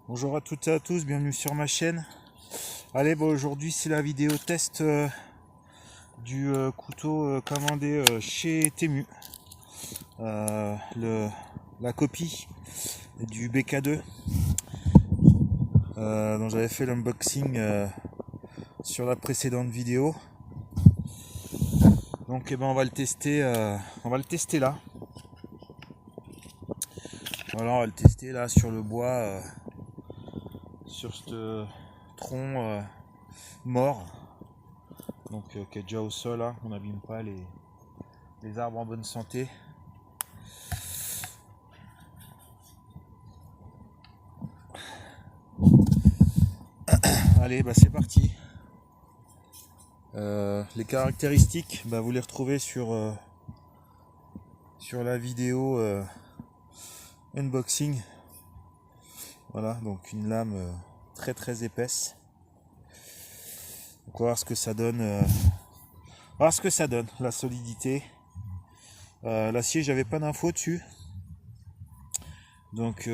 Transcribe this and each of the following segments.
Bonjour à toutes et à tous, bienvenue sur ma chaîne. Allez, bon, aujourd'hui c'est la vidéo test du couteau commandé chez Temu. La copie du BK2 dont j'avais fait l'unboxing sur la précédente vidéo. Donc on va le tester là. Voilà, on va le tester là sur le bois, sur ce tronc mort, donc qui est déjà au sol, hein. On n'abîme pas les arbres en bonne santé. Allez, bah c'est parti. Les caractéristiques, bah vous les retrouvez sur la vidéo unboxing. Voilà, donc une lame très très épaisse. Donc on va voir ce que ça donne. La solidité. L'acier, j'avais pas d'infos dessus. Donc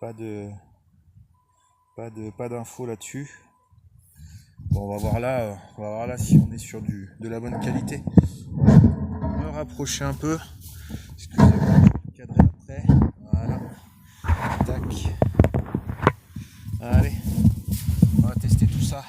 pas d'infos là-dessus. Bon, on va voir là si on est sur de la bonne qualité. On va me rapprocher un peu. Excusez-moi, je vais cadrer après. Voilà. Tac. Allez, on va tester tout ça.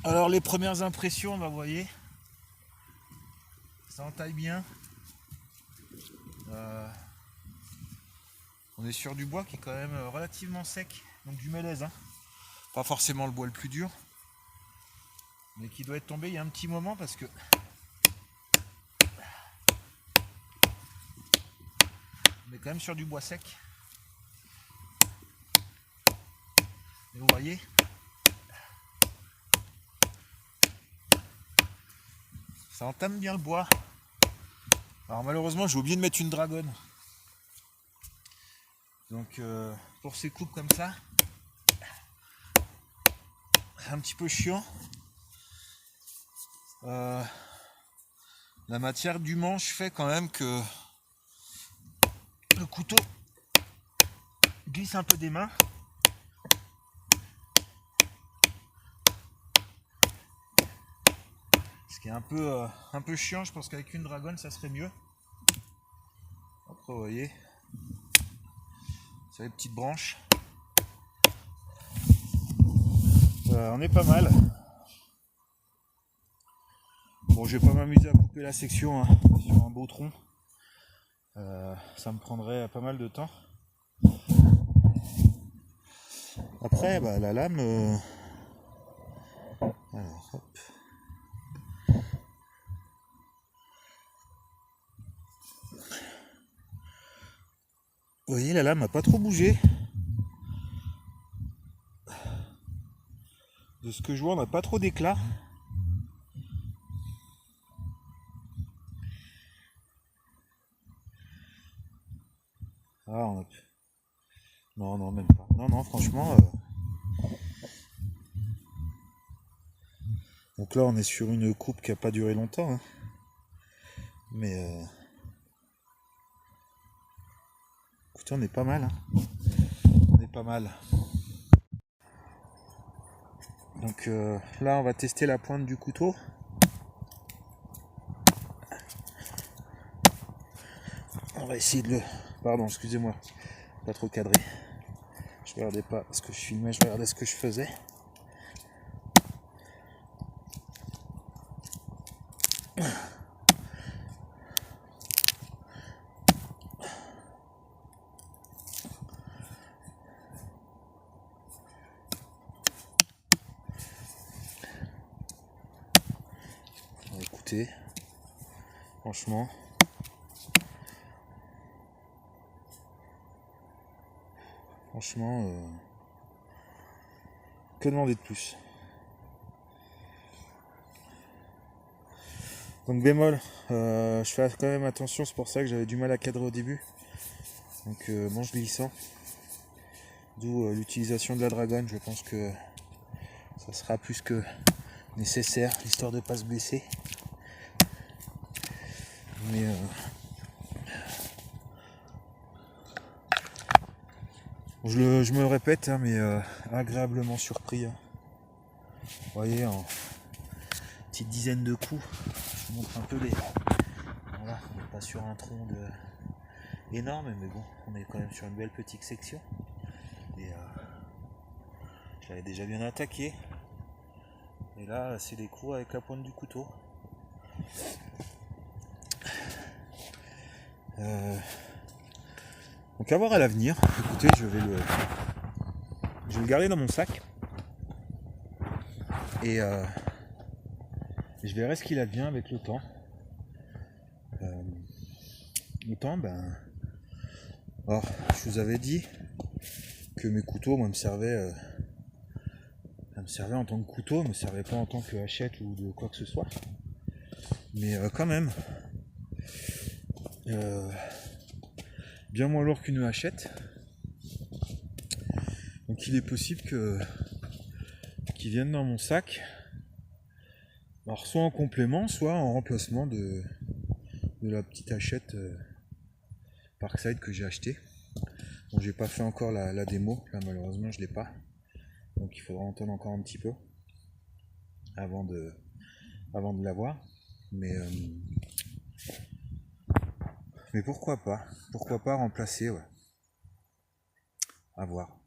Alors les premières impressions, bah, vous voyez, ça entaille bien. On est sur du bois qui est quand même relativement sec, donc du mélèze, hein. Pas forcément le bois le plus dur, mais qui doit être tombé il y a un petit moment parce que on est quand même sur du bois sec. Et vous voyez, ça entame bien le bois. Alors malheureusement j'ai oublié de mettre une dragonne. Donc pour ces coupes comme ça, c'est un petit peu chiant. La matière du manche fait quand même que le couteau glisse un peu des mains. Ce qui est un peu chiant, je pense qu'avec une dragonne ça serait mieux. Après vous voyez, c'est les petites branches. On est pas mal. Bon, je vais pas m'amuser à couper la section, hein, sur un beau tronc. Ça me prendrait pas mal de temps. Après, bah, la lame... Alors, hop. Vous voyez, la lame n'a pas trop bougé. De ce que je vois, on n'a pas trop d'éclat. Ah, on a... Non, même pas. Non, franchement... Donc là, on est sur une coupe qui n'a pas duré longtemps, hein. Mais... Écoutez, on est pas mal, hein. On est pas mal. Donc là, on va tester la pointe du couteau. On va essayer de le... Pardon, excusez-moi. Pas trop cadré. Je regardais pas ce que je filmais, je regardais ce que je faisais. Écoutez, franchement, que demander de plus? Donc bémol, je fais quand même attention, c'est pour ça que j'avais du mal à cadrer au début. donc manche glissant, d'où l'utilisation de la dragonne. Je pense que ça sera plus que nécessaire, histoire de ne pas se blesser. Mais je me le répète, hein, mais agréablement surpris. Hein. Vous voyez, en petite dizaine de coups, je vous montre un peu les... Voilà, on n'est pas sur un tronc énorme, mais bon, on est quand même sur une belle petite section. Et je l'avais déjà bien attaqué. Et là, c'est des coups avec la pointe du couteau. Donc à voir à l'avenir. Écoutez, je vais le garder dans mon sac. Et je verrai ce qu'il advient avec le temps. Le temps, alors, je vous avais dit que mes couteaux, moi, me servaient en tant que couteau, ne me servaient pas en tant que hachette ou de quoi que ce soit. Mais quand même, bien moins lourd qu'une hachette. Donc il est possible qu'ils viennent dans mon sac, alors soit en complément, soit en remplacement de la petite hachette Parkside que j'ai acheté. Bon, j'ai pas fait encore la démo, là malheureusement je l'ai pas. Donc il faudra entendre encore un petit peu avant de l'avoir. Mais pourquoi pas remplacer, ouais. À voir.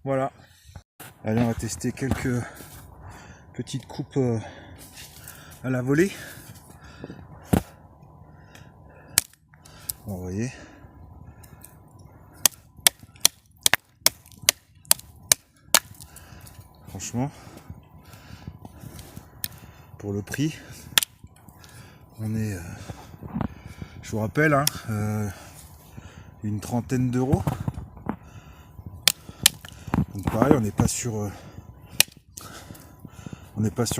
Voilà. Allez, on va tester quelques petites coupes à la volée. Bon, vous voyez. Franchement, pour le prix, on est, je vous rappelle, hein, une trentaine d'euros. Donc pareil, on n'est pas sur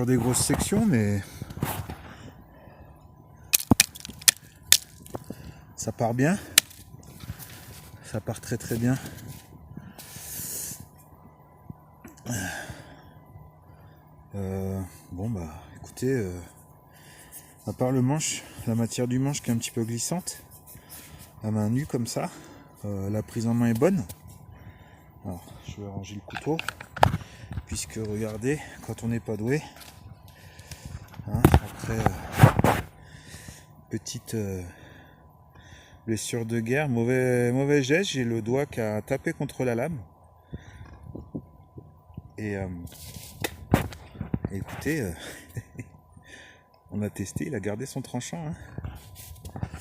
des grosses sections, mais ça part bien. Ça part très très bien. Bon écoutez, à part le manche, la matière du manche qui est un petit peu glissante, à main nue comme ça, la prise en main est bonne. Alors je vais ranger le couteau, puisque regardez, quand on n'est pas doué, hein, après petite blessure de guerre, mauvais geste, j'ai le doigt qui a tapé contre la lame. Et écoutez, on a testé, il a gardé son tranchant. Hein.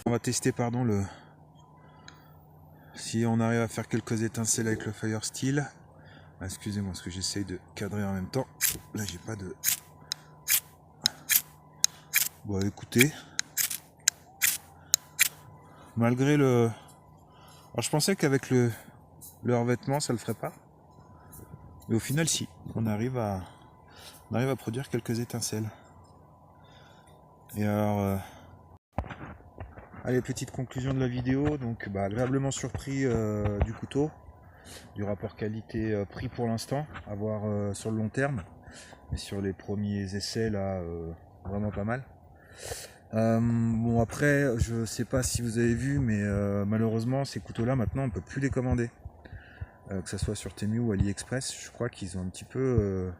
On va tester, si on arrive à faire quelques étincelles avec le Fire Steel. Excusez-moi, parce que j'essaye de cadrer en même temps. Là, j'ai pas de... Bon, écoutez. Malgré le... Alors, je pensais qu'avec le revêtement, ça le ferait pas. Mais au final, si. On arrive à produire quelques étincelles. Et alors... Allez, petite conclusion de la vidéo. Donc, agréablement surpris du couteau. Du rapport qualité-prix pour l'instant, à voir sur le long terme. Mais sur les premiers essais, là, vraiment pas mal. Bon, après, je sais pas si vous avez vu, mais malheureusement, ces couteaux-là, maintenant, on peut plus les commander. Que ce soit sur Temu ou AliExpress, je crois qu'ils ont un petit peu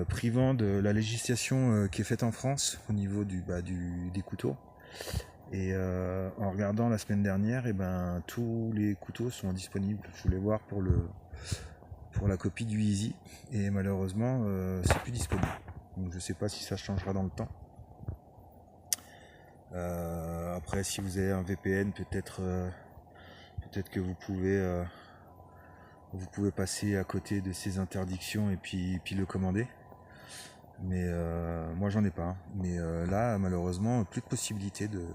privant de la législation qui est faite en France au niveau des couteaux. Et en regardant la semaine dernière, tous les couteaux sont disponibles. Je voulais voir pour la copie du Easy, et malheureusement c'est plus disponible. Donc je sais pas si ça changera dans le temps. Après, si vous avez un VPN, peut-être que vous pouvez passer à côté de ces interdictions et puis le commander. Mais moi j'en ai pas. Hein. Mais là, malheureusement, plus de possibilité de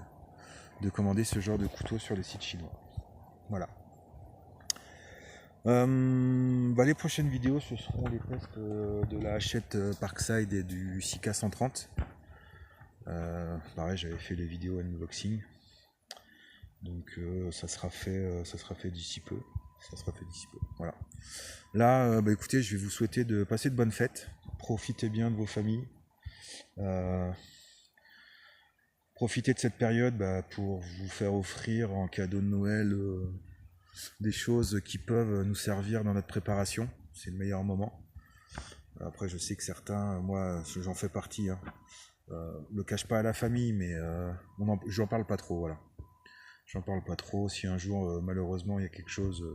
commander ce genre de couteau sur les sites chinois. Voilà. Les prochaines vidéos, ce seront les tests de la hachette Parkside et du Sika 130. Pareil, j'avais fait les vidéos unboxing. Donc ça sera fait d'ici peu. Voilà. Là, écoutez, je vais vous souhaiter de passer de bonnes fêtes. Profitez bien de vos familles. Euh, Profitez de cette période pour vous faire offrir en cadeau de Noël des choses qui peuvent nous servir dans notre préparation. C'est le meilleur moment. Après, je sais que certains, moi, j'en fais partie, hein, le cache pas à la famille, mais j'en parle pas trop, voilà. J'en parle pas trop. Si un jour, malheureusement, il y a quelque chose,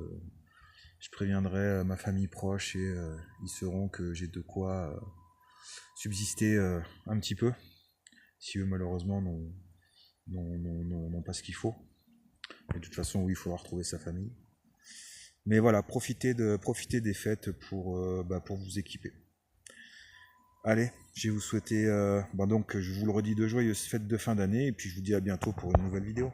je préviendrai ma famille proche et ils sauront que j'ai de quoi subsister un petit peu. Si eux, malheureusement, n'ont pas ce qu'il faut. Et de toute façon, oui, il faudra retrouver sa famille. Mais voilà, profitez des fêtes pour vous équiper. Allez, je vais vous souhaiter, donc je vous le redis, de joyeuses fêtes de fin d'année, et puis je vous dis à bientôt pour une nouvelle vidéo.